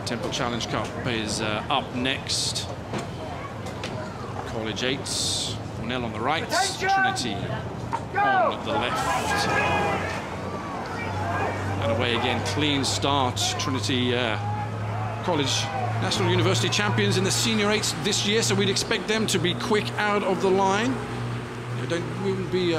Temple Challenge Cup is up next. College 8s, Cornell on the right, Trinity on the left. And away again, clean start. Trinity College National University champions in the senior 8s this year, so we'd expect them to be quick out of the line. We wouldn't be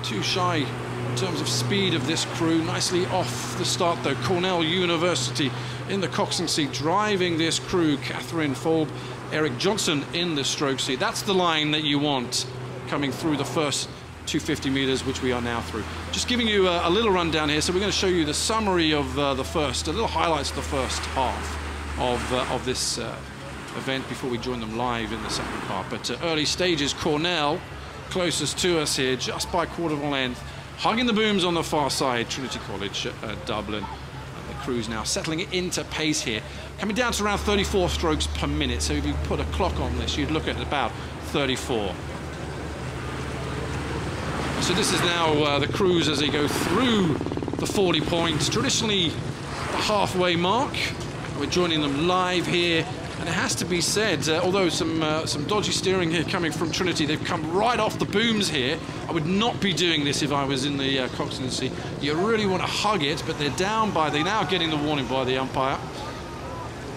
too shy in terms of speed of this crew. Nicely off the start though. Cornell University in the coxswain seat, driving this crew. Catherine Folb, Eric Johnson in the stroke seat. That's the line that you want coming through the first 250 meters, which we are now through. Just giving you a little rundown here. So we're going to show you the summary of the first, a little highlights of the first half of this event before we join them live in the second part. But early stages, Cornell closest to us here, just by a quarter of a length, hugging the booms on the far side. Trinity College Dublin. And the crew's now settling into pace here, coming down to around 34 strokes per minute. So if you put a clock on this, you'd look at about 34. So this is now the crews as they go through the 40 points, traditionally the halfway mark. We're joining them live here, and it has to be said, although some dodgy steering here coming from Trinity, they've come right off the booms here. I would not be doing this if I was in the coxswain seat. You really want to hug it, but they're down by, they're now getting the warning by the umpire.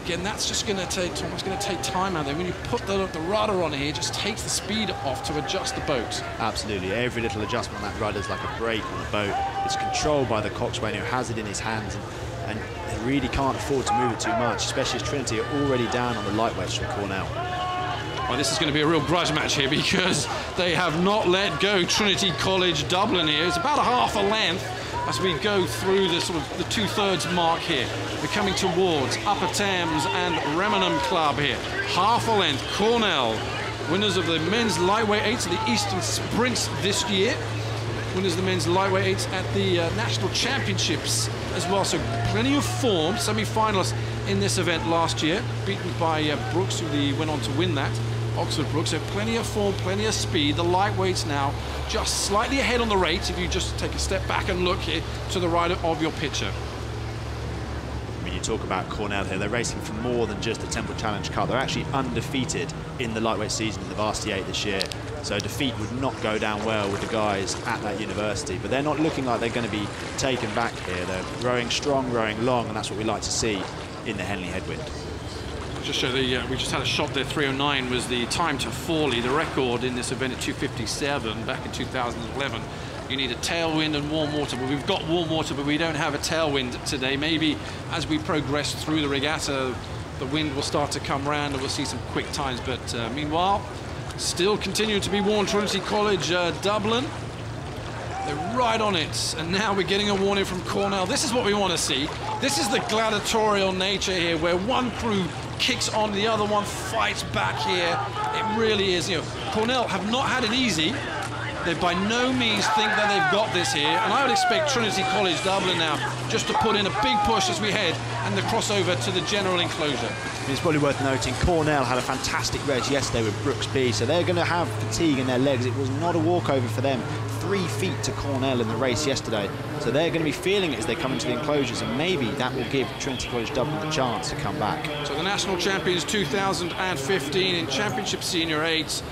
Again, that's just going to take, it's going to take time out there. When you put the rudder on here, it just takes the speed off to adjust the boat. Absolutely. Every little adjustment on that rudder is like a brake on the boat. It's controlled by the coxswain who has it in his hands, and they really can't afford to move it too much, especially as Trinity are already down on the light wedge from Cornell. Well, this is going to be a real grudge match here because they have not let go Trinity College Dublin here. It's about a half a length as we go through the sort of the 2/3 mark here. We're coming towards Upper Thames and Remenham Club here. Half a length, Cornell, winners of the men's lightweight 8s at the Eastern Sprints this year. Winners of the men's lightweight 8s at the National Championships as well. So plenty of form, semi-finalists in this event last year, beaten by Brooks, who went on to win that. Oxford Brooks, so plenty of form, plenty of speed. The lightweights now just slightly ahead on the rate if you just take a step back and look here to the right of your picture. When you talk about Cornell here, they're racing for more than just the Temple Challenge Cup. They're actually undefeated in the lightweight season in the Varsity 8 this year. So defeat would not go down well with the guys at that university. But they're not looking like they're going to be taken back here. They're rowing strong, rowing long, and that's what we like to see in the Henley headwind. Just show we just had a shot there. 3:09 was the time to Fawley, the record in this event at 2:57 back in 2011. You need a tailwind and warm water, but we've got warm water, but we don't have a tailwind today. Maybe as we progress through the regatta, the wind will start to come round and we'll see some quick times. But meanwhile, still continuing to be warm. Trinity College Dublin, they're right on it, and now we're getting a warning from Cornell. This is what we want to see. This is the gladiatorial nature here, where one crew kicks on, the other one fights back here. It really is, you know, Cornell have not had it easy. They by no means think that they've got this here, and I would expect Trinity College Dublin now just to put in a big push as we head and the crossover to the general enclosure. It's probably worth noting Cornell had a fantastic race yesterday with Brooks B, so they're going to have fatigue in their legs. It was not a walkover for them. 3 feet to Cornell in the race yesterday, so they're going to be feeling it as they come into the enclosures, and maybe that will give Trinity College Dublin the chance to come back. So the national champions 2015 in Championship Senior 8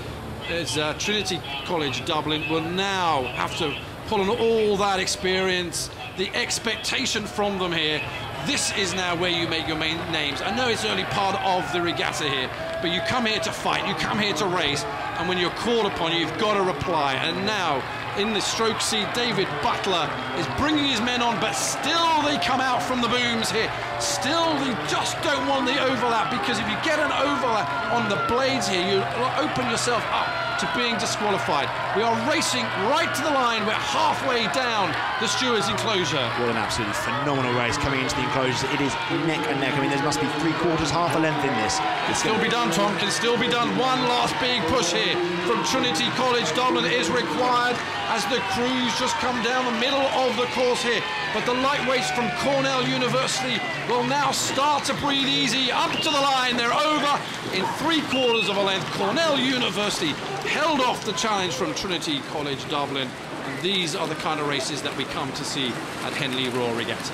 is Trinity College Dublin will now have to pull on all that experience, the expectation from them here. This is now where you make your main names. I know it's only part of the regatta here, but you come here to fight, you come here to race, and when you're called upon, you've got to reply. And now, in the stroke seat, David Butler is bringing his men on, but still they come out from the booms here. Still, they just don't want the overlap, because if you get an overlap on the blades here, you open yourself up to being disqualified. We are racing right to the line. We're halfway down the stewards' enclosure. What an absolutely phenomenal race coming into the enclosures. It is neck and neck. I mean, there must be 3/4, half a length in this. Can still be done, Tom. Can still be done. One last big push here from Trinity College Dublin is required as the crews just come down the middle of the course here. But the lightweights from Cornell University will now start to breathe easy. Up to the line. They're over in 3/4 of a length. Cornell University held off the challenge from Trinity College Dublin. And these are the kind of races that we come to see at Henley Royal Regatta.